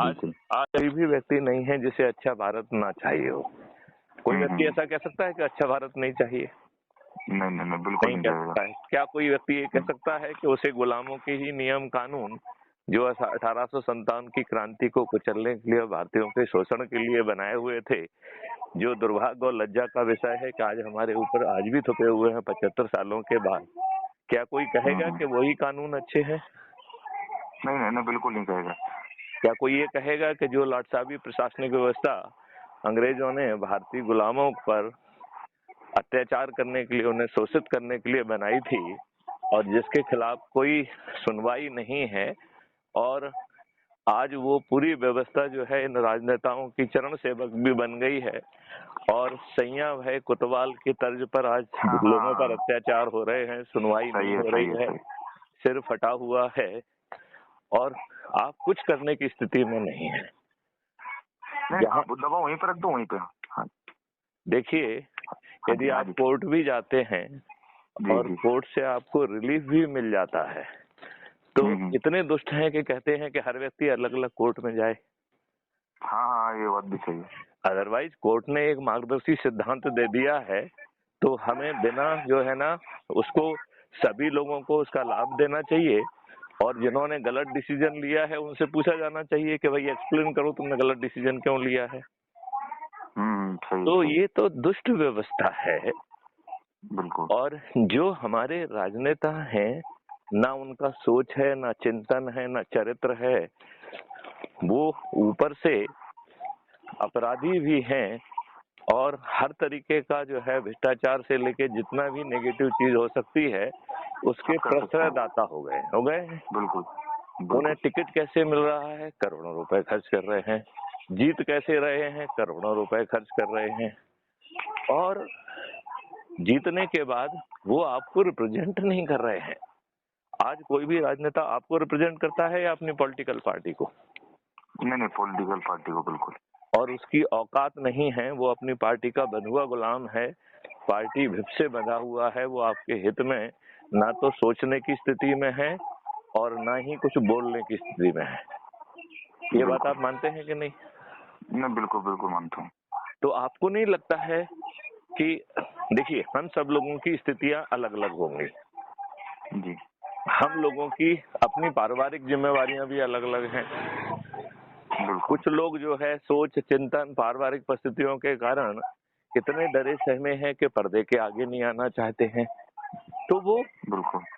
आज आज कोई भी व्यक्ति नहीं है जिसे अच्छा भारत ना चाहिए हो। कोई व्यक्ति ऐसा कह सकता है कि अच्छा भारत नहीं चाहिए? नहीं, बिल्कुल नहीं कह सकता है। क्या कोई व्यक्ति ये कह सकता है कि उसे गुलामों के ही नियम कानून जो 1857 की क्रांति को कुचलने के लिए, भारतीयों के शोषण के लिए बनाए हुए थे, जो दुर्भाग्य और लज्जा का विषय है कि आज हमारे ऊपर आज भी थुपे हुए हैं 75 सालों के बाद, क्या कोई कहेगा कि वही कानून अच्छे हैं? नहीं, बिल्कुल नहीं कहेगा। क्या कोई ये कहेगा कि जो लाटसाबी प्रशासनिक व्यवस्था अंग्रेजों ने भारतीय गुलामों पर अत्याचार करने के लिए, उन्हें शोषित करने के लिए बनाई थी और जिसके खिलाफ कोई सुनवाई नहीं है, और आज वो पूरी व्यवस्था जो है इन राजनेताओं की चरण सेवक भी बन गई है और सैया भय कोतवाल की तर्ज पर आज लोगों पर अत्याचार हो रहे हैं, सुनवाई नहीं हो रही है, सिर फटा हुआ है और आप कुछ करने की स्थिति में नहीं है। दवा वहीं पर रख दो, वहीं पे। हाँ। देखिए, यदि आप कोर्ट भी जाते हैं और कोर्ट से आपको रिलीफ भी मिल जाता है, तो इतने दुष्ट हैं कि कहते हैं कि हर व्यक्ति अलग अलग कोर्ट में जाए। हाँ, ये बात भी सही है। अदरवाइज कोर्ट ने एक मार्गदर्शी सिद्धांत दे दिया है, तो हमें बिना जो है ना उसको सभी लोगों को उसका लाभ देना चाहिए और जिन्होंने गलत डिसीजन लिया है उनसे पूछा जाना चाहिए कि भाई एक्सप्लेन करो तुमने गलत डिसीजन क्यों लिया है। तो ये तो दुष्ट व्यवस्था है। बिल्कुल। और जो हमारे राजनेता हैं, ना उनका सोच है, ना चिंतन है, ना चरित्र है, वो ऊपर से अपराधी भी हैं और हर तरीके का जो है भ्रष्टाचार से लेके जितना भी नेगेटिव चीज हो सकती है उसके प्रश्रयदाता हो गए। बिल्कुल। उन्हें टिकट कैसे मिल रहा है? करोड़ों रुपए खर्च कर रहे हैं। जीत कैसे रहे हैं? करोड़ों रुपए खर्च कर रहे हैं। और जीतने के बाद वो आपको रिप्रेजेंट नहीं कर रहे हैं। आज कोई भी राजनेता आपको रिप्रेजेंट करता है या अपनी पॉलिटिकल पार्टी को? नहीं, पॉलिटिकल पार्टी को, बिल्कुल। और उसकी औकात नहीं है, वो अपनी पार्टी का बंधुआ गुलाम है, पार्टी भिप से बंधा हुआ है, वो आपके हित में ना तो सोचने की स्थिति में है और ना ही कुछ बोलने की स्थिति में है। ये बात आप मानते हैं कि नहीं? नहीं, बिल्कुल मानता हूँ। तो आपको नहीं लगता है कि देखिए, हम सब लोगों की स्थितियां अलग अलग होंगी जी। हम लोगों की अपनी पारिवारिक जिम्मेवारियां भी अलग अलग हैं। कुछ लोग जो है सोच, चिंतन, पारिवारिक परिस्थितियों के कारण इतने डरे सहमे हैं कि पर्दे के आगे नहीं आना चाहते हैं, तो वो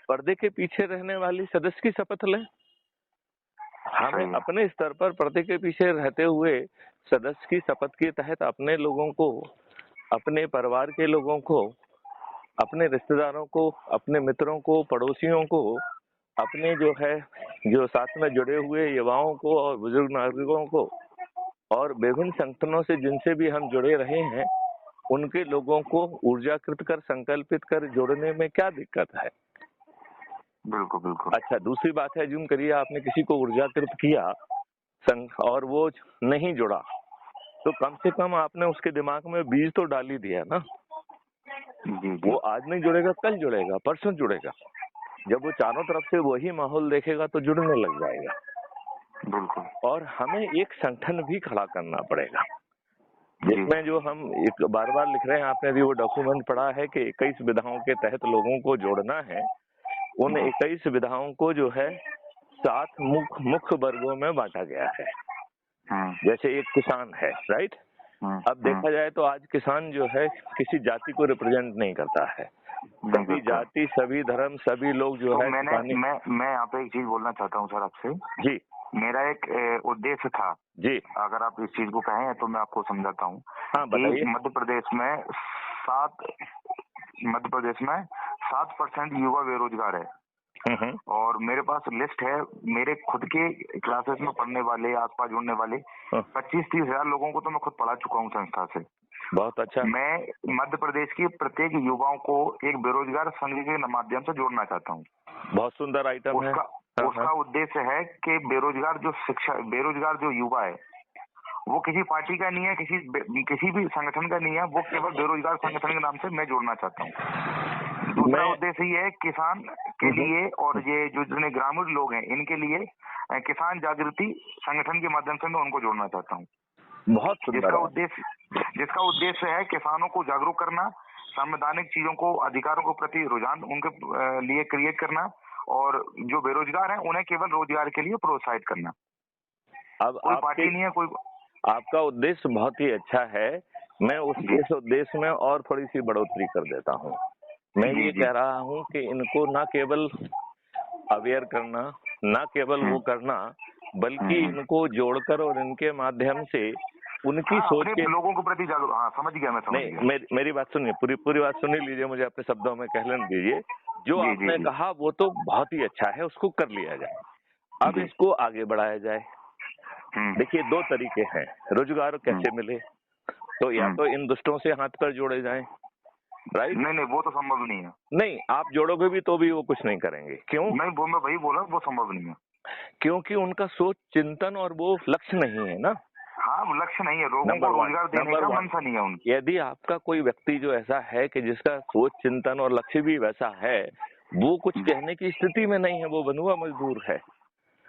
पर्दे के पीछे रहने वाली सदस्य की शपथ लें। हमें अपने स्तर पर पर्दे के पीछे रहते हुए सदस्य की शपथ के तहत अपने लोगों को, अपने परिवार के लोगों को, अपने रिश्तेदारों को, अपने मित्रों को, पड़ोसियों को, अपने जो साथ में जुड़े हुए युवाओं को और बुजुर्ग नागरिकों को और विभिन्न संगठनों से जिनसे भी हम जुड़े रहे हैं, उनके लोगों को ऊर्जाकृत कर, संकल्पित कर जोड़ने में क्या दिक्कत है? बिल्कुल। अच्छा, दूसरी बात है, जूम करिए आपने किसी को ऊर्जाकृत किया और वो नहीं जुड़ा, तो कम से कम आपने उसके दिमाग में बीज तो डाल ही दिया ना। वो आज नहीं जुड़ेगा, कल जुड़ेगा, परसों जुड़ेगा। जब वो चारों तरफ से वही माहौल देखेगा तो जुड़ने लग जाएगा। बिल्कुल। और हमें एक संगठन भी खड़ा करना पड़ेगा जिसमें जो हम एक बार लिख रहे हैं, आपने भी वो डॉक्यूमेंट पढ़ा है कि 21 विधाओं के तहत लोगों को जोड़ना है। उन 21 विधाओं को जो है 7 मुख्य वर्गों में बांटा गया है। जैसे एक किसान है, राइट? अब देखा जाए तो आज किसान जो है किसी जाति को रिप्रेजेंट नहीं करता है। सभी जाति, सभी धर्म, सभी लोग जो है। मैं यहाँ पे एक चीज बोलना चाहता हूँ सर आपसे। जी। मेरा एक उद्देश्य था जी, अगर आप इस चीज को कहें तो मैं आपको समझाता हूँ। हाँ, बताइए। मध्य प्रदेश में 7% युवा बेरोजगार है और मेरे पास लिस्ट है, मेरे खुद के क्लासेस में पढ़ने वाले, आसपास जुड़ने वाले 25-30 हजार लोगों को तो मैं खुद पढ़ा चुका हूँ संस्था से। बहुत अच्छा। मैं मध्य प्रदेश की प्रत्येक युवाओं को एक बेरोजगार संघ के माध्यम से जोड़ना चाहता हूँ। बहुत सुंदर आइटम है। उसका उद्देश्य है कि बेरोजगार जो युवा है वो किसी पार्टी का नहीं है, किसी भी संगठन का नहीं है, वो केवल बेरोजगार संगठन के नाम से मैं जोड़ना चाहता हूँ। दूसरा उद्देश्य ये है किसान के लिए और ये जो जितने ग्रामीण लोग हैं इनके लिए किसान जागृति संगठन के माध्यम से मैं उनको जोड़ना चाहता हूँ। बहुत सुंदर। जिसका उद्देश्य है किसानों को जागरूक करना, संवैधानिक चीजों को, अधिकारों के प्रति रुझान उनके लिए क्रिएट करना, और जो बेरोजगार हैं उन्हें केवल रोजगार के लिए प्रोत्साहित करना। अब कोई पार्टी नहीं है, कोई। आपका उद्देश्य बहुत ही अच्छा है। मैं इस उद्देश्य में और थोड़ी सी बढ़ोतरी कर देता हूँ। मैं ये कह रहा हूँ कि इनको ना केवल अवेयर करना, ना केवल वो करना, बल्कि इनको जोड़कर और इनके माध्यम से उनकी सोच के लोगों के प्रति जागरूक। हाँ, समझ गया, मैं समझ गया। मेरी बात सुनिए, पूरी बात सुन लीजिए, मुझे अपने शब्दों में कह लेने दीजिए। जो आपने कहा वो तो बहुत ही अच्छा है, उसको कर लिया जाए। अब इसको आगे बढ़ाया जाए। देखिए, दो तरीके हैं रोजगार कैसे मिले। तो या तो इन दुष्टों से हाथ पैर जोड़े जाएं, राइट? नहीं, वो तो संभव नहीं है। नहीं, आप जोड़ोगे भी तो भी वो कुछ नहीं करेंगे। क्यों? नहीं, वो मैं वही बोला, वो संभव नहीं है। क्योंकि उनका सोच, चिंतन और वो लक्ष्य नहीं है ना। हाँ, वो लक्ष्य नहीं है, लोगों को रोजगार देने का मनसा नहीं है उनका। यदि आपका कोई व्यक्ति जो ऐसा है कि जिसका सोच, चिंतन और लक्ष्य भी वैसा है, वो कुछ कहने की स्थिति में नहीं है, वो बंधुआ मजदूर है।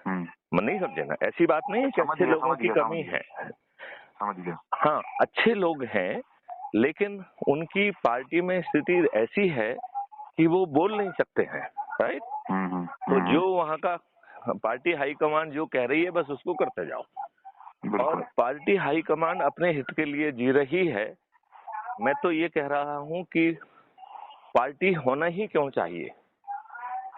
नहीं समझे ना? ऐसी बात नहीं है कि अच्छे लोगों की कमी है। समझ गया। हाँ, अच्छे लोग हैं, लेकिन उनकी पार्टी में स्थिति ऐसी है कि वो बोल नहीं सकते हैं, राइट? तो जो वहाँ का पार्टी हाईकमान जो कह रही है, बस उसको करते जाओ। और पार्टी हाईकमान अपने हित के लिए जी रही है। मैं तो ये कह रहा हूँ कि पार्टी होना ही क्यों चाहिए।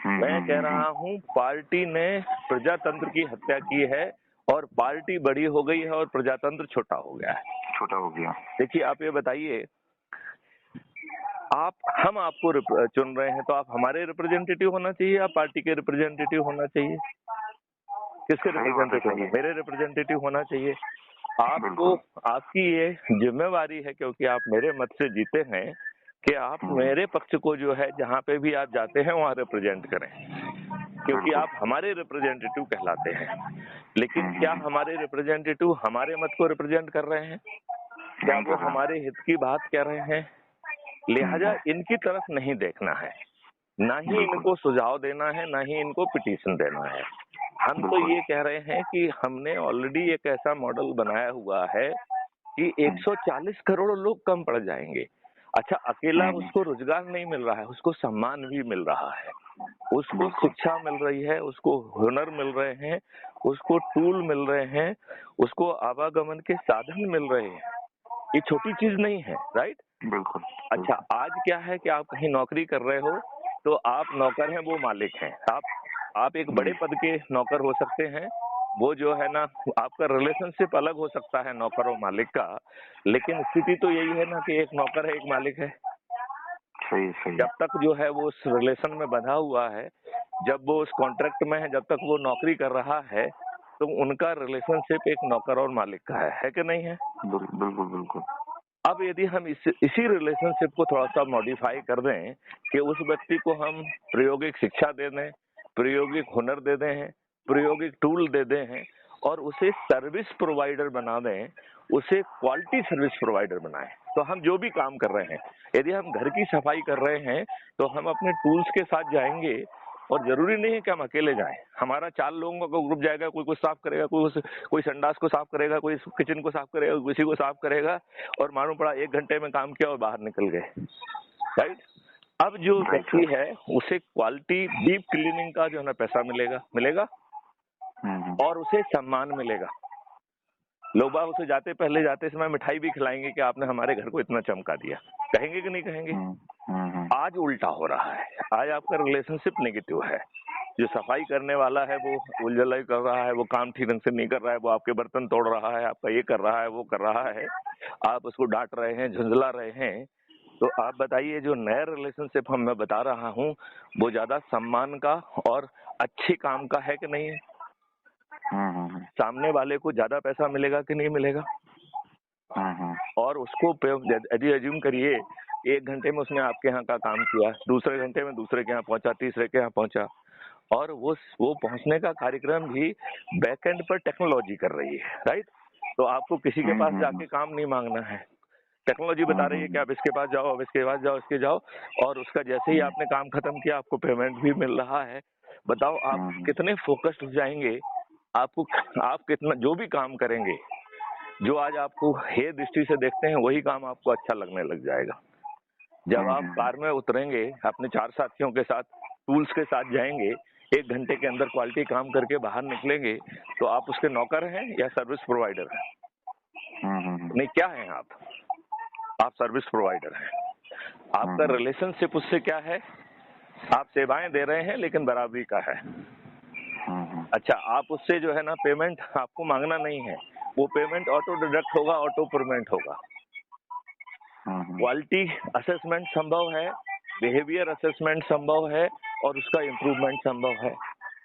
मैं कह रहा हूँ पार्टी ने प्रजातंत्र की हत्या की है, और पार्टी बड़ी हो गई है और प्रजातंत्र छोटा हो गया है। देखिए, आप ये बताइए, हम आपको चुन रहे हैं, तो आप हमारे रिप्रेजेंटेटिव होना चाहिए, आप पार्टी के रिप्रेजेंटेटिव होना चाहिए? किसके रिप्रेजेंटेटिव? मेरे रिप्रेजेंटेटिव होना चाहिए। आपको, आपकी ये जिम्मेवारी है, क्योंकि आप मेरे मत से जीते हैं, कि आप मेरे पक्ष को जो है जहाँ पे भी आप जाते हैं वहाँ रिप्रेजेंट करें, क्योंकि आप हमारे रिप्रेजेंटेटिव कहलाते हैं। लेकिन क्या हमारे रिप्रेजेंटेटिव हमारे मत को रिप्रेजेंट कर रहे हैं? क्या वो हमारे हित की बात कह रहे हैं? लिहाजा इनकी तरफ नहीं देखना है, ना ही इनको सुझाव देना है, ना ही इनको पिटीशन देना है। हम तो ये कह रहे हैं कि हमने ऑलरेडी एक ऐसा मॉडल बनाया हुआ है कि 140 करोड़ लोग कम पड़ जाएंगे। अच्छा, अकेला उसको रोजगार नहीं मिल रहा है, उसको सम्मान भी मिल रहा है, उसको शिक्षा मिल रही है, उसको हुनर मिल रहे हैं, उसको टूल मिल रहे हैं, उसको आवागमन के साधन मिल रहे हैं। ये छोटी चीज नहीं है, राइट? बिल्कुल। अच्छा, आज क्या है कि आप कहीं नौकरी कर रहे हो तो आप नौकर हैं, वो मालिक हैं। आप एक बड़े पद के नौकर हो सकते हैं, वो जो है ना, आपका रिलेशनशिप अलग हो सकता है नौकर और मालिक का, लेकिन स्थिति तो यही है ना कि एक नौकर है, एक मालिक है। सही। जब तक जो है वो उस रिलेशन में बंधा हुआ है, जब वो उस कॉन्ट्रैक्ट में है, जब तक वो नौकरी कर रहा है, तो उनका रिलेशनशिप एक नौकर और मालिक का है कि नहीं है? बिल्कुल। अब यदि हम इसी रिलेशनशिप को थोड़ा सा मॉडिफाई कर दें कि उस व्यक्ति को हम प्रायोगिक शिक्षा दे दें, प्रायोगिक हुनर दे दें, प्रायोगिक टूल दे दें, और उसे सर्विस प्रोवाइडर बना दें, उसे क्वालिटी सर्विस प्रोवाइडर बनाएं, तो हम जो भी काम कर रहे हैं, यदि हम घर की सफाई कर रहे हैं तो हम अपने टूल्स के साथ जाएंगे, और जरूरी नहीं है कि हम अकेले जाएं। हमारा 4 लोगों का ग्रुप जाएगा, कोई कुछ साफ करेगा, कोई संडास को साफ करेगा, कोई किचन को साफ करेगा, किसी को साफ करेगा, और मालूम पड़ा 1 घंटे में काम किया और बाहर निकल गए, राइट? अब जो व्यक्ति है उसे क्वालिटी डीप क्लीनिंग का जो है ना पैसा मिलेगा और उसे सम्मान मिलेगा। लोग बाग उसे पहले जाते समय मिठाई भी खिलाएंगे कि आपने हमारे घर को इतना चमका दिया, कहेंगे कि नहीं कहेंगे? आज उल्टा हो रहा है, आज आपका रिलेशनशिप नेगेटिव है। जो सफाई करने वाला है वो उलझलाई कर रहा है, वो काम ठीक ढंग से नहीं कर रहा है, वो आपके बर्तन तोड़ रहा है, आपका ये कर रहा है, वो कर रहा है, आप उसको डांट रहे हैं, झुंझला रहे हैं। तो आप बताइए, जो नया रिलेशनशिप मैं बता रहा हूँ वो ज्यादा सम्मान का और अच्छे काम का है कि नहीं है? सामने वाले को ज्यादा पैसा मिलेगा कि नहीं मिलेगा? और उसको यदि एज्यूम करिए 1 घंटे में उसने आपके यहाँ का काम किया, दूसरे घंटे में दूसरे के यहाँ पहुंचा, तीसरे के यहाँ पहुंचा, और वो पहुंचने का कार्यक्रम भी बैकएंड पर टेक्नोलॉजी कर रही है, राइट? तो आपको किसी के पास जाके काम नहीं मांगना है, टेक्नोलॉजी बता रही है कि आप इसके पास जाओ, अब इसके पास जाओ, इसके जाओ, और उसका जैसे ही आपने काम खत्म किया आपको पेमेंट भी मिल रहा है। बताओ आप कितने फोकस्ड हो जाएंगे आप कितना जो भी काम करेंगे, जो आज आपको हे दृष्टि से देखते हैं वही काम आपको अच्छा लगने लग जाएगा। जब आप कार में उतरेंगे, अपने 4 साथियों के साथ, टूल्स के साथ जाएंगे, 1 घंटे के अंदर क्वालिटी काम करके बाहर निकलेंगे, तो आप उसके नौकर हैं या सर्विस प्रोवाइडर हैं? नहीं, क्या हैं आप सर्विस प्रोवाइडर हैं। आपका रिलेशनशिप उससे क्या है? आप सेवाएं दे रहे हैं लेकिन बराबरी का है। अच्छा, आप उससे जो है ना पेमेंट आपको मांगना नहीं है, वो पेमेंट ऑटो डिडक्ट होगा, ऑटो पेमेंट होगा। क्वालिटी असेसमेंट संभव है, बिहेवियर असेसमेंट संभव है और उसका इम्प्रूवमेंट संभव है।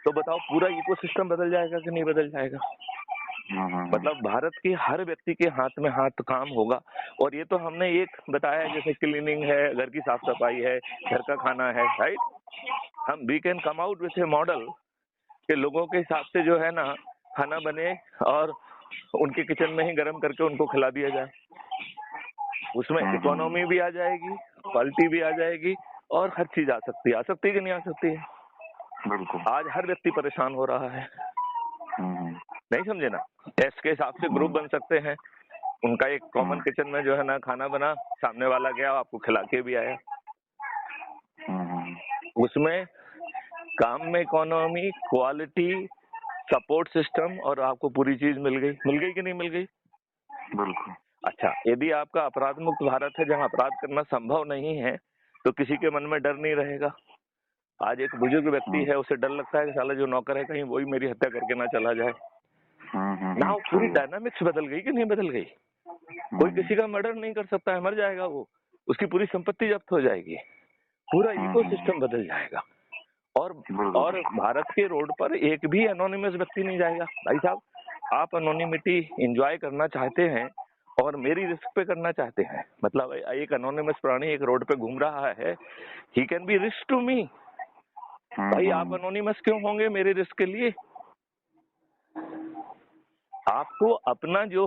तो बताओ पूरा इकोसिस्टम बदल जाएगा कि नहीं बदल जाएगा? मतलब भारत के हर व्यक्ति के हाथ में हाथ काम होगा। और ये तो हमने एक बताया, जैसे क्लीनिंग है, घर की साफ सफाई है, घर का खाना है, राइट। हम we can come out with a model के लोगों के हिसाब से जो है ना खाना बने और उनके किचन में ही गर्म करके उनको खिला दिया जाए। उसमें इकोनॉमी भी आ जाएगी, क्वालिटी भी आ जाएगी और हर चीज आ सकती है कि नहीं आ सकती है? बिल्कुल। आज हर व्यक्ति परेशान हो रहा है, नहीं समझे ना। टेस्ट के हिसाब से ग्रुप बन सकते हैं, उनका एक कॉमन किचन में जो है ना खाना बना, सामने वाला गया आपको खिला के भी आया। उसमें काम में इकोनॉमी, क्वालिटी, सपोर्ट सिस्टम और आपको पूरी चीज मिल गई कि नहीं मिल गई? बिल्कुल। अच्छा, यदि आपका अपराध मुक्त भारत है जहां अपराध करना संभव नहीं है, तो किसी के मन में डर नहीं रहेगा। आज एक बुजुर्ग व्यक्ति है, उसे डर लगता है कि साला जो नौकर है कहीं वही मेरी हत्या करके ना चला जाए। ना पूरी डायनामिक्स बदल गई कि नहीं बदल गई? कोई किसी का मर्डर नहीं कर सकता है, मर जाएगा वो, उसकी पूरी संपत्ति जब्त हो जाएगी, पूरा इकोसिस्टम बदल जाएगा। और भारत के रोड पर एक भी एनोनिमस व्यक्ति नहीं जाएगा। भाई साहब, आप एनोनिमिटी एंजॉय करना चाहते हैं और मेरी रिस्क पे करना चाहते हैं। मतलब एक एनोनिमस प्राणी एक रोड पे घूम रहा है, he can be risk to me. भाई आप एनोनिमस क्यों होंगे मेरे रिस्क के लिए? आपको अपना जो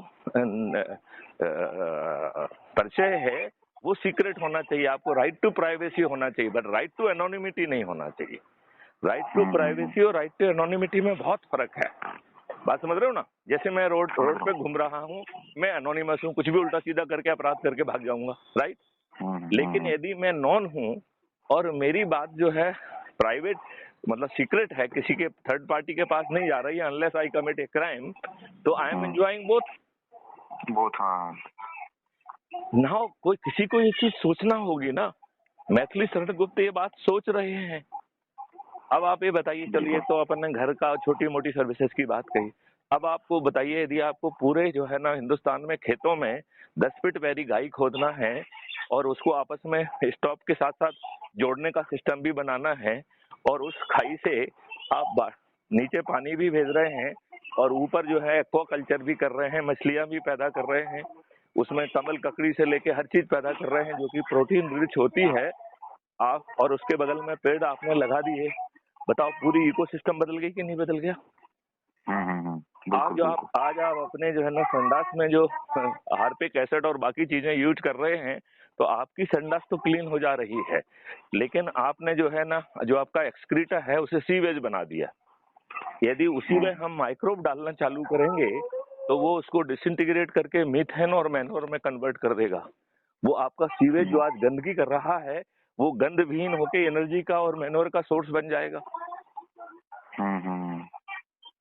परिचय है वो सीक्रेट होना चाहिए, आपको राइट टू प्राइवेसी होना चाहिए, बट राइट टू एनोनिमिटी नहीं होना चाहिए। राइट टू प्राइवेसी और राइट टू एनोनिमिटी में बहुत फर्क है। बात समझ रहे हो ना? जैसे मैं रोड पे घूम रहा हूँ, मैं एनोनिमस हूँ, कुछ भी उल्टा सीधा करके अपराध करके भाग जाऊंगा, राइट। लेकिन यदि मैं नॉन हूँ और मेरी बात जो है प्राइवेट मतलब सीक्रेट है, किसी के थर्ड पार्टी के पास नहीं जा रही है, unless I commit a crime, तो I am enjoying both. Now कोई किसी को ये चीज सोचना होगी ना। मैथिली शरण गुप्त ये बात सोच रहे हैं। अब आप ये बताइए, चलिए तो अपन ने घर का छोटी मोटी सर्विसेज की बात कही। अब आपको बताइए, यदि आपको पूरे जो है ना हिंदुस्तान में खेतों में 10 फीट गहरी खाई खोदना है और उसको आपस में स्टॉप के साथ साथ जोड़ने का सिस्टम भी बनाना है, और उस खाई से आप नीचे पानी भी भेज रहे हैं और ऊपर जो है एक्वाकल्चर भी कर रहे हैं, मछलियां भी पैदा कर रहे हैं, उसमें कमल ककड़ी से लेके हर चीज पैदा कर रहे हैं जो कि प्रोटीन रिच होती है आप, और उसके बगल में पेड़ आपने लगा दिए। बताओ पूरी इकोसिस्टम बदल गई कि नहीं बदल गया? आज आप अपने जो है ना संडास में जो हार्पिक एसिड और बाकी चीजें यूज कर रहे हैं, तो आपकी संडास तो क्लीन हो जा रही है, लेकिन आपने जो है ना जो आपका एक्सक्रीटा है उसे सीवेज बना दिया। यदि उसी में हम माइक्रोब डालना चालू करेंगे तो वो उसको डिसइंटीग्रेट करके मीथेन और मैनोर में कन्वर्ट कर देगा। वो आपका सीवेज जो आज गंदगी कर रहा है वो गंध विहीन होके एनर्जी का और मैनोर का सोर्स बन जाएगा।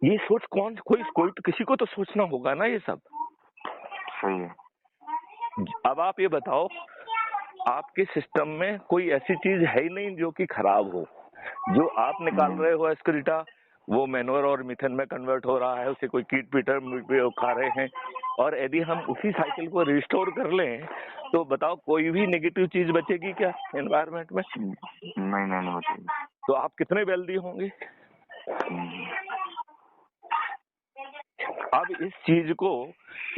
ये सोच कोई तो किसी को तो सोचना होगा ना ये सब। सही है। अब आप ये बताओ, आपके सिस्टम में कोई ऐसी चीज है ही नहीं जो कि खराब हो। जो आप निकाल रहे हो एक्सक्रीटा वो मैनोर और मिथेन में कन्वर्ट हो रहा है, उसे कोई कीट पीटर खा रहे हैं, और यदि हम उसी साइकिल को रिस्टोर कर लें तो बताओ कोई भी नेगेटिव चीज बचेगी क्या एनवायरनमेंट में? नहीं बचेगी। तो आप कितने वेल्दी होंगे? अब इस चीज को,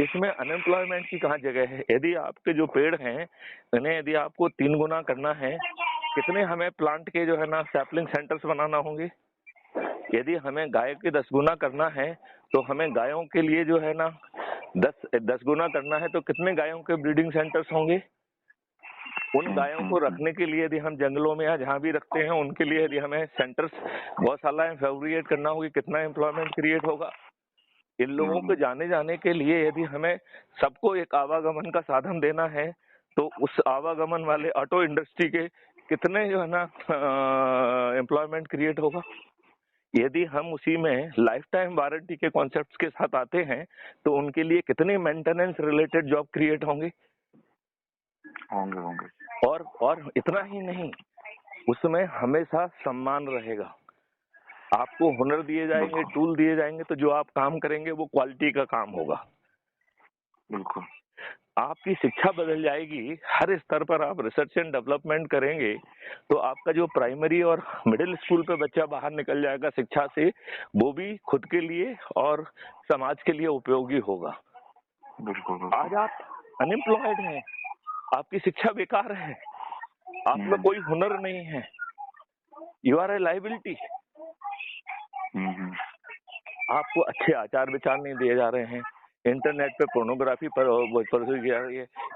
इसमें अनएम्प्लॉयमेंट की कहाँ जगह है? यदि आपके जो पेड़ हैं उन्हें यदि आपको 3 गुना करना है, कितने हमें प्लांट के जो है ना सैपलिंग सेंटर्स बनाना होंगे? यदि हमें गाय के 10 गुना करना है तो हमें गायों के लिए जो है ना 10 गुना करना है, तो कितने गायों के ब्रीडिंग सेंटर्स होंगे? उन गायों को रखने के लिए यदि हम जंगलों में या जहाँ भी रखते हैं उनके लिए यदि हमें सेंटर्स गौशालाएं फैब्रिकेट करना होगी, कितना एम्प्लॉयमेंट क्रिएट होगा? इन लोगों को जाने जाने के लिए यदि हमें सबको एक आवागमन का साधन देना है तो उस आवागमन वाले ऑटो इंडस्ट्री के कितने जो है ना एम्प्लॉयमेंट क्रिएट होगा। यदि हम उसी में लाइफ टाइम वारंटी के कॉन्सेप्ट्स के साथ आते हैं तो उनके लिए कितने मेंटेनेंस रिलेटेड जॉब क्रिएट होंगे। और इतना ही नहीं, उसमें हमेशा सम्मान रहेगा। आपको हुनर दिए जाएंगे, टूल दिए जाएंगे, तो जो आप काम करेंगे वो क्वालिटी का काम होगा। बिल्कुल। आपकी शिक्षा बदल जाएगी, हर स्तर पर आप रिसर्च एंड डेवलपमेंट करेंगे तो आपका जो प्राइमरी और मिडिल स्कूल पे बच्चा बाहर निकल जाएगा शिक्षा से, वो भी खुद के लिए और समाज के लिए उपयोगी होगा। बिल्कुल। आज आप अनएम्प्लॉयड हैं, आपकी शिक्षा बेकार है, आप में कोई हुनर नहीं है, यू आर ए लाइबिलिटी। आपको अच्छे आचार विचार नहीं दिए जा रहे हैं, इंटरनेट पे पोर्नोग्राफी पर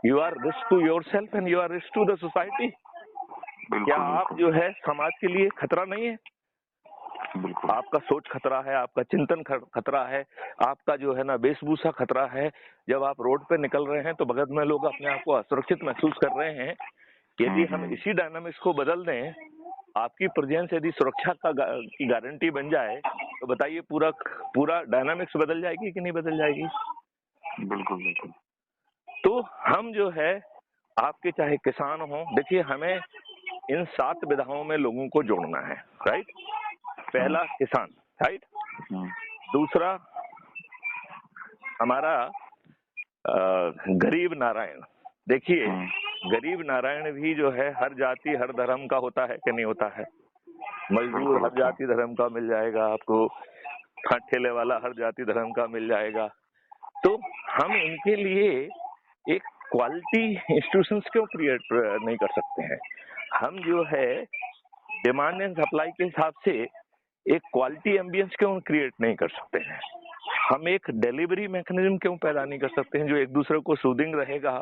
you are risk to yourself and you are risk to the society. क्या आप जो है समाज के लिए खतरा नहीं है? बिल्कुल। आपका सोच खतरा है, आपका चिंतन खतरा है, आपका जो है ना वेशभूषा खतरा है। जब आप रोड पे निकल रहे हैं तो बगल में लोग अपने आप को असुरक्षित महसूस कर रहे हैं। यदि हम इसी डायनामिक्स को बदल दें, आपकी प्रेजेंस यदि सुरक्षा की गारंटी बन जाए तो बताइए पूरा डायनामिक्स बदल जाएगी कि नहीं बदल जाएगी? बिल्कुल बिल्कुल। तो हम जो है आपके चाहे किसान हो, देखिए हमें इन 7 विधाओं में लोगों को जोड़ना है, राइट। पहला किसान, राइट। दूसरा हमारा गरीब नारायण। देखिए गरीब नारायण भी जो है हर जाति हर धर्म का होता है कि नहीं होता है। मजदूर हर जाति धर्म का मिल जाएगा आपको, ठेले वाला हर जाति धर्म का मिल जाएगा। तो हम इनके लिए एक क्वालिटी इंस्टीट्यूशंस क्यों क्रिएट नहीं कर सकते हैं? हम जो है डिमांड एंड सप्लाई के हिसाब से एक क्वालिटी एम्बियंस क्यों क्रिएट नहीं कर सकते हैं? हम एक डिलीवरी मैकेनिज्म क्यों पैदा नहीं कर सकते हैं जो एक दूसरे को सूदिंग रहेगा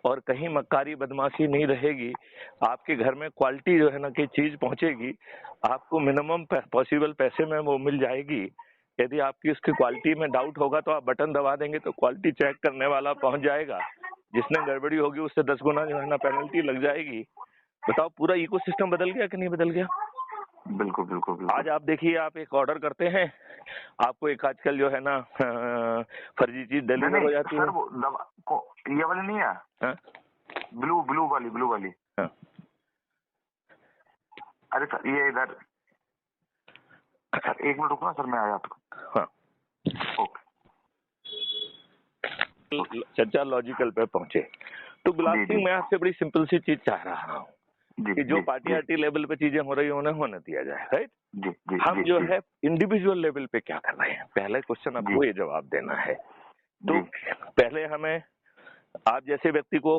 और कहीं मक्कारी बदमाशी नहीं रहेगी। आपके घर में क्वालिटी जो है ना की चीज पहुंचेगी, आपको मिनिमम पॉसिबल पैसे में वो मिल जाएगी। यदि आपकी उसकी क्वालिटी में डाउट होगा तो आप बटन दबा देंगे तो क्वालिटी चेक करने वाला पहुंच जाएगा, जिसने गड़बड़ी होगी उससे 10 गुना जो है ना पेनल्टी लग जाएगी। बताओ पूरा इकोसिस्टम बदल गया कि नहीं बदल गया? बिल्कुल बिल्कुल बिल्कुल। आज आप देखिए, आप एक ऑर्डर करते हैं, आपको एक आजकल जो है ना फर्जी चीज डिलीवर हो जाती है। सर ये वाली नहीं है? हाँ? ब्लू वाली। हाँ। अरे सर ये इधर, सर 1 मिनट रुको ना सर, मैं आया आपको। हाँ ओके। चर्चा लॉजिकल पे पहुंचे तो गुलाब सिंह, मैं आपसे बड़ी सिंपल सी चीज चाह रहा हूँ कि जो पार्टी लेवल पे चीजें हो रही है उन्हें होने दिया जाए, राइट। हम जो है इंडिविजुअल लेवल पे क्या कर रहे हैं, पहले क्वेश्चन आपको ये जवाब देना है। तो पहले हमें आप जैसे व्यक्ति को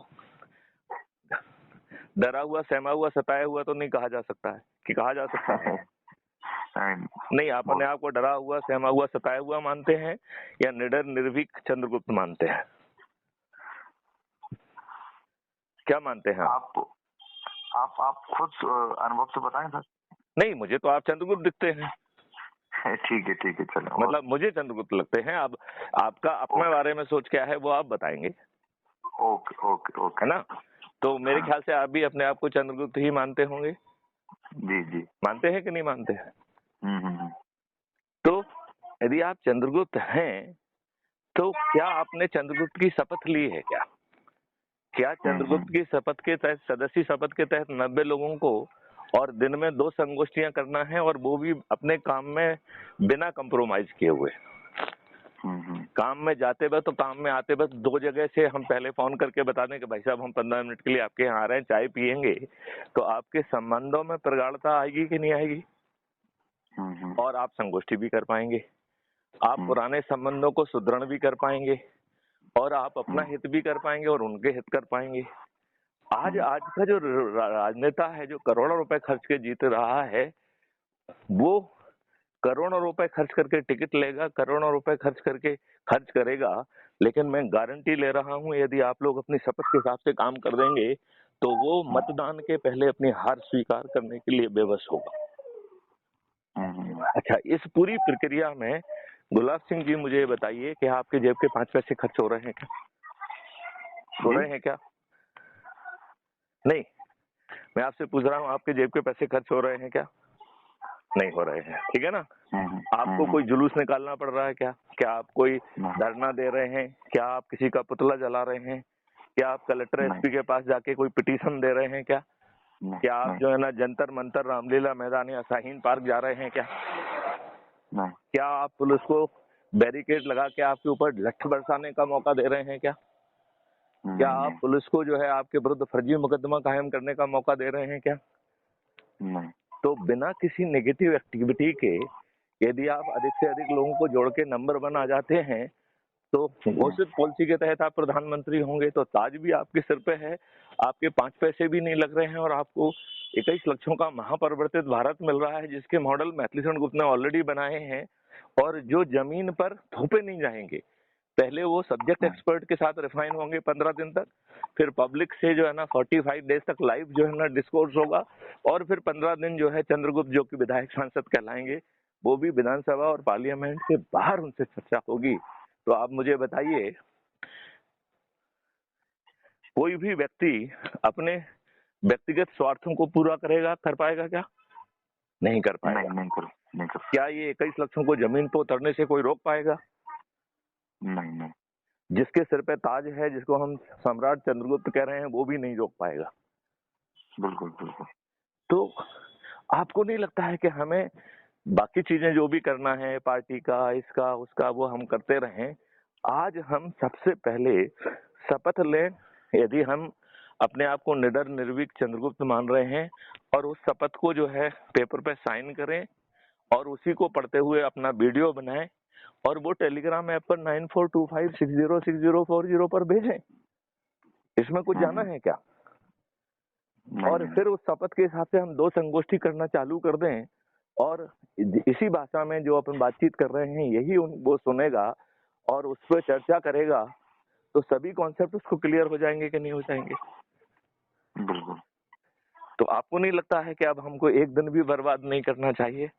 डरा हुआ, सहमा हुआ, सताया हुआ तो नहीं कहा जा सकता है कि कहा जा सकता है? नहीं। आप अपने आप को डरा हुआ, सहमा हुआ, सताया हुआ मानते हैं या निडर निर्भीक चंद्रगुप्त मानते हैं? क्या मानते हैं आप खुद अनुभव से बताएं सर। नहीं, मुझे तो आप चंद्रगुप्त दिखते हैं। ठीक है चलो। मतलब मुझे चंद्रगुप्त लगते हैं। अब आपका अपने बारे में सोच क्या है वो आप बताएंगे। ओके है ना। तो मेरे ख्याल से आप भी अपने आप को चंद्रगुप्त ही मानते होंगे। जी। मानते हैं कि नहीं मानते हैं? तो यदि आप चंद्रगुप्त हैं तो क्या आपने चंद्रगुप्त की शपथ ली है? क्या चंद्रगुप्त की शपथ के तहत, सदस्य शपथ के तहत 90 लोगों को और दिन में 2 संगोष्ठियां करना है, और वो भी अपने काम में बिना कंप्रोमाइज किए हुए। काम में जाते वक्त तो काम में आते वक्त 2 जगह से हम पहले फोन करके बता दें कि भाई साहब हम 15 मिनट के लिए आपके यहाँ आ रहे हैं, चाय पियेंगे, तो आपके संबंधों में प्रगाढ़ता आएगी कि नहीं आएगी? और आप संगोष्ठी भी कर पाएंगे, आप पुराने संबंधों को सुदृढ़ भी कर पाएंगे, और आप अपना हित भी कर पाएंगे और उनके हित कर पाएंगे। आज का जो राजनेता है जो करोड़ों रुपए खर्च के जीत रहा है, वो करोड़ों रुपए खर्च करके टिकट लेगा, करोड़ों रुपए खर्च करेगा, लेकिन मैं गारंटी ले रहा हूं यदि आप लोग अपनी शपथ के हिसाब से काम कर देंगे तो वो मतदान के पहले अपनी हार स्वीकार करने के लिए बेबस होगा। अच्छा, इस पूरी प्रक्रिया में गुलाब सिंह जी, मुझे ये बताइए कि आपके जेब के 5 पैसे खर्च हो रहे हैं क्या? हो रहे हैं क्या? नहीं, मैं आपसे पूछ रहा हूँ, आपके जेब के पैसे खर्च हो रहे हैं क्या? नहीं हो रहे हैं, ठीक है ना? आपको कोई जुलूस निकालना पड़ रहा है क्या? क्या आप कोई धरना दे रहे हैं? क्या आप किसी का पुतला जला रहे हैं? क्या आप कलेक्टर एसपी के पास जाके कोई पिटीशन दे रहे हैं क्या? क्या आप जो है ना जंतर मंतर, रामलीला मैदान या शाहीन पार्क जा रहे हैं क्या? क्या आप पुलिस को बैरिकेड लगा के आपके ऊपर लठ बरसाने का मौका दे रहे हैं क्या? क्या आप पुलिस को जो है आपके विरुद्ध फर्जी मुकदमा कायम करने का मौका दे रहे हैं क्या? नहीं। तो बिना किसी नेगेटिव एक्टिविटी के यदि आप अधिक से अधिक लोगों को जोड़ के नंबर 1 आ जाते हैं, तो घोषित पॉलिसी के तहत आप प्रधानमंत्री होंगे, तो ताज भी आपके सिर पे है, आपके 5 पैसे भी नहीं लग रहे हैं और आपको 21 लक्षों का महापरिवर्तित भारत मिल रहा है, जिसके मॉडल मैथिलीशरण गुप्त ने ऑलरेडी बनाए हैं और जो जमीन पर थोपे नहीं जाएंगे। पहले वो सब्जेक्ट एक्सपर्ट के साथ रिफाइन होंगे 15 दिन तक, फिर पब्लिक से जो है ना 45 डेज तक लाइव जो है ना डिस्कोर्स होगा और फिर 15 दिन जो है चंद्रगुप्त जो कि विधायक सांसद कहलाएंगे, वो भी विधानसभा और पार्लियामेंट के बाहर उनसे चर्चा होगी। तो आप मुझे बताइए, कोई भी व्यक्ति अपने व्यक्तिगत स्वार्थों को पूरा करेगा, कर पाएगा क्या? नहीं कर पाएगा। नहीं कर। क्या ये 21 लक्षों को जमीन पर उतरने से कोई रोक पाएगा? नहीं। जिसके सिर पे ताज है, जिसको हम सम्राट चंद्रगुप्त कह रहे हैं, वो भी नहीं रोक पाएगा। बिल्कुल। तो आपको नहीं लगता है कि हमें बाकी चीजें जो भी करना है, पार्टी का, इसका उसका, वो हम करते रहें? आज हम सबसे पहले शपथ लें, यदि हम अपने आप को निडर निर्भीक चंद्रगुप्त मान रहे हैं, और उस शपथ को जो है पेपर पे साइन करें और उसी को पढ़ते हुए अपना वीडियो बनाएं और वो टेलीग्राम ऐप पर 9425606040 पर भेजें। इसमें कुछ जाना है क्या? और फिर उस शपथ के हिसाब से हम 2 संगोष्ठी करना चालू कर दें और इसी भाषा में जो अपन बातचीत कर रहे हैं यही वो सुनेगा और उस पर चर्चा करेगा, तो सभी कॉन्सेप्ट उसको क्लियर हो जाएंगे कि नहीं हो जाएंगे? बिल्कुल। तो आपको नहीं लगता है कि अब हमको एक दिन भी बर्बाद नहीं करना चाहिए?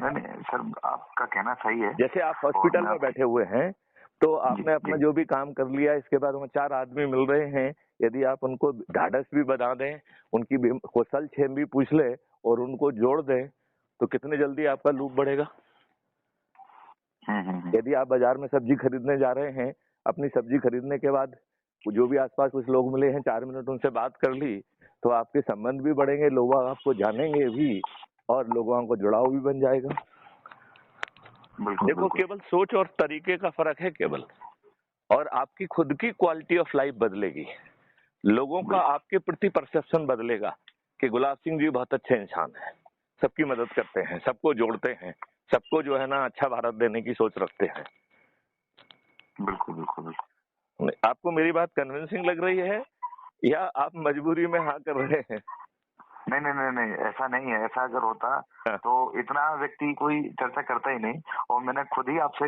नहीं सर, आपका कहना सही है। जैसे आप हॉस्पिटल में बैठे हुए हैं, तो आपने अपना जो भी काम कर लिया, इसके बाद वहाँ 4 आदमी मिल रहे हैं, यदि आप उनको ढाढ़स भी बता दें, उनकी कुशल क्षेम भी पूछ ले और उनको जोड़ दें, तो कितने जल्दी आपका लूप बढ़ेगा। यदि आप बाजार में सब्जी खरीदने जा रहे हैं, अपनी सब्जी खरीदने के बाद जो भी आसपास कुछ लोग मिले हैं, 4 मिनट उनसे बात कर ली, तो आपके संबंध भी बढ़ेंगे, लोग आपको जानेंगे भी और लोगों को जुड़ाव भी बन जाएगा। देखो, केवल सोच और तरीके का फर्क है केवल, और आपकी खुद की क्वालिटी ऑफ लाइफ बदलेगी, लोगों का आपके प्रति परसेप्शन बदलेगा कि गुलाब सिंह जी बहुत अच्छे इंसान हैं, सबकी मदद करते हैं, सबको जोड़ते हैं, सबको जो है ना अच्छा भारत देने की सोच रखते हैं। बिल्कुल। आपको मेरी बात कन्विंसिंग लग रही है या आप मजबूरी में हाँ कर रहे हैं? नहीं, ऐसा नहीं है। ऐसा अगर होता तो इतना व्यक्ति कोई चर्चा करता ही नहीं, और मैंने खुद ही आपसे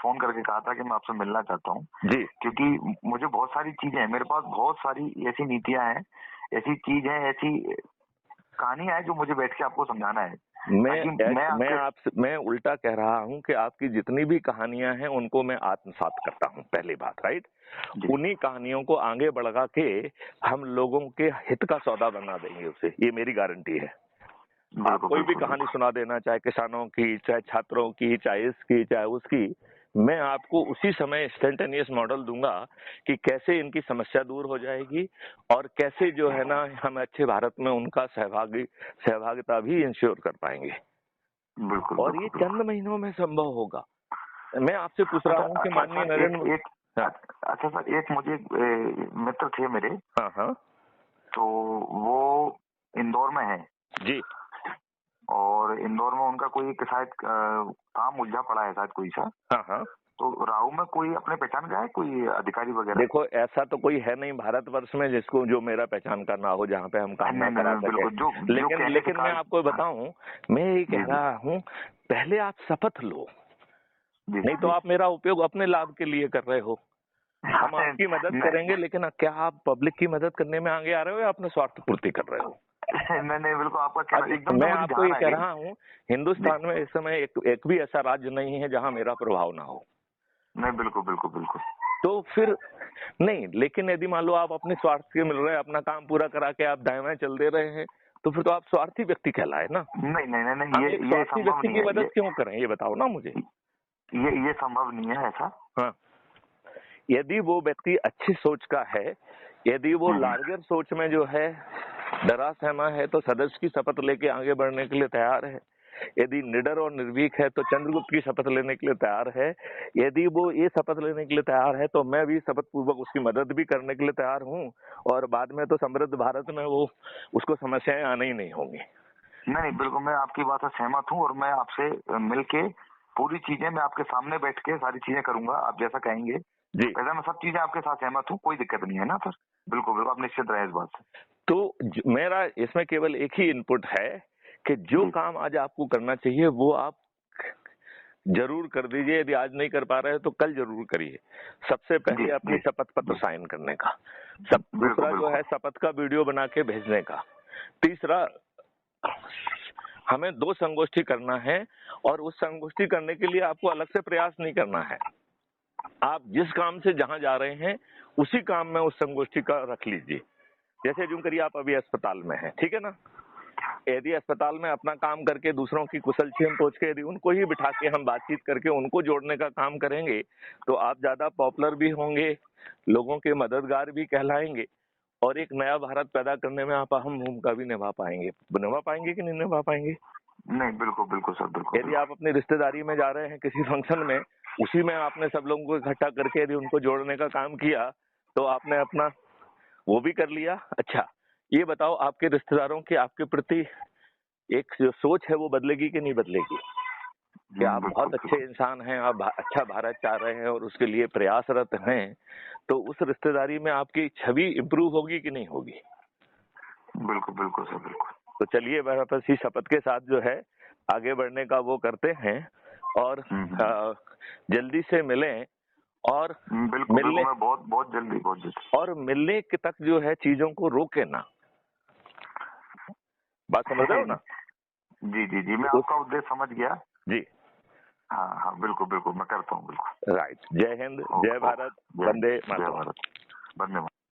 फोन करके कहा था कि मैं आपसे मिलना चाहता हूँ जी, क्योंकि मुझे बहुत सारी चीजें हैं, मेरे पास बहुत सारी ऐसी नीतियां हैं, ऐसी चीज है, ऐसी कहानियां है जो मुझे बैठ के आपको समझाना है। मैं उल्टा कह रहा हूं कि आपकी जितनी भी कहानियां हैं उनको मैं आत्मसात करता हूं, पहली बात, राइट? उन्हीं कहानियों को आगे बढ़ा के हम लोगों के हित का सौदा बना देंगे उसे, ये मेरी गारंटी है। आप कोई भी कहानी सुना देना, चाहे किसानों की, चाहे छात्रों की, चाहे इसकी, चाहे उसकी, मैं आपको उसी समय इंस्टेंटेनियस मॉडल दूंगा कि कैसे इनकी समस्या दूर हो जाएगी और कैसे जो है ना हम अच्छे भारत में उनका सहभागिता भी इंश्योर कर पाएंगे। और ये चंद महीनों में संभव होगा। मैं आपसे पूछ रहा हूँ कि माननीय नरेंद्र, अच्छा सर, एक मुझे मित्र थे मेरे, हाँ, तो वो इंदौर में है जी, और इंदौर में उनका कोई शायद काम उलझा पड़ा है शायद कोई सा। हाँ। तो राहु में कोई अपने पहचान का है, कोई अधिकारी वगैरह? देखो, ऐसा तो कोई है नहीं भारतवर्ष में जिसको जो मेरा पहचान का ना हो, जहाँ पे हम काम ना करा सके। लेकिन मैं आपको बताऊं, मैं ये कह रहा हूँ, पहले आप शपथ लो, नहीं तो आप मेरा उपयोग अपने लाभ के लिए कर रहे हो। हम आपकी मदद करेंगे, लेकिन क्या आप पब्लिक की मदद करने में आगे आ रहे हो या अपने स्वार्थ पूर्ति कर रहे हो? नहीं नहीं बिल्कुल आपका कहना एकदम मैं आपको ये कह रहा हूँ, हिंदुस्तान में इस समय एक भी ऐसा राज्य नहीं है जहाँ मेरा प्रभाव ना हो। नहीं बिल्कुल बिल्कुल बिल्कुल। तो फिर नहीं, लेकिन यदि मान लो आप अपने स्वार्थ के मिल रहे हैं, अपना काम पूरा करा के आप दाएं बाएं चल दे रहे हैं, तो फिर तो आप स्वार्थी व्यक्ति कहलाए ना। नहीं नहीं नहीं, नहीं ये स्वार्थी व्यक्ति की मदद क्यों करें, ये बताओ ना मुझे। ये संभव नहीं है ऐसा। हाँ, यदि वो व्यक्ति अच्छी सोच का है, यदि वो लार्जर सोच में जो है डरा सहमा है, तो सदस्य की शपथ लेके आगे बढ़ने के लिए तैयार है। यदि निडर और निर्भीक है तो चंद्रगुप्त की शपथ लेने के लिए तैयार है। यदि वो ये शपथ लेने के लिए तैयार है तो मैं भी शपथ पूर्वक उसकी मदद भी करने के लिए तैयार हूँ, और बाद में तो समृद्ध भारत में वो उसको समस्याएं आने ही नहीं होंगी। नहीं बिल्कुल, मैं आपकी बात से सहमत हूँ और मैं आपसे मिलके पूरी चीजें मैं आपके सामने बैठ के सारी चीजें करूंगा, आप जैसा कहेंगे जी। वैसा मैं सब चीजें आपके साथ सहमत हूँ, कोई दिक्कत नहीं है ना सर। बिल्कुल बिल्कुल, आप निश्चित रहे इस बात से। तो मेरा इसमें केवल एक ही इनपुट है कि जो काम आज आपको करना चाहिए वो आप जरूर कर दीजिए। यदि आज नहीं कर पा रहे हैं तो कल जरूर करिए। सबसे पहले अपनी शपथ पत्र साइन करने का, दूसरा जो है शपथ का वीडियो बना के भेजने का, तीसरा हमें 2 संगोष्ठी करना है, और उस संगोष्ठी करने के लिए आपको अलग से प्रयास नहीं करना है। आप जिस काम से जहां जा रहे हैं उसी काम में उस संगोष्ठी का रख लीजिए। जैसे यूं करिए, आप अभी अस्पताल में हैं, ठीक है ना। यदि अस्पताल में अपना काम करके दूसरों की कुशलक्षेम पूछ के यदि उनको ही बिठा के हम बातचीत करके उनको जोड़ने का काम करेंगे तो आप ज्यादा पॉपुलर भी होंगे, लोगों के मददगार भी कहलाएंगे, और एक नया भारत पैदा करने में आप अहम भूमिका भी निभा पाएंगे। निभा पाएंगे कि नहीं निभा पाएंगे? नहीं बिल्कुल बिल्कुल सर, बिल्कुल। यदि आप अपनी रिश्तेदारी में जा रहे हैं किसी फंक्शन में, उसी में आपने सब लोगों को इकट्ठा करके यदि उनको जोड़ने का काम किया तो आपने अपना वो भी कर लिया। अच्छा, ये बताओ आपके रिश्तेदारों की आपके प्रति एक जो सोच है वो बदलेगी कि नहीं बदलेगी? कि आप बहुत अच्छे इंसान हैं, आप अच्छा भारत चाह रहे हैं और उसके लिए प्रयासरत हैं, तो उस रिश्तेदारी में आपकी छवि इम्प्रूव होगी कि नहीं होगी? बिल्कुल बिल्कुल सर, बिल्कुल। तो चलिए बस इसी शपथ के साथ जो है आगे बढ़ने का वो करते हैं, और जल्दी से मिलें, और मिलने बहुत बहुत जल्दी, बहुत जल्दी, और मिलने के तक जो है चीजों को रोके ना। बात समझ रहे हो ना? जी जी जी, मैं आपका उद्देश्य समझ गया जी। हाँ हाँ बिल्कुल बिल्कुल, मैं करता हूँ बिल्कुल। राइट। जय हिंद, जय भारत, वंदे मातरम। वंदे मातरम।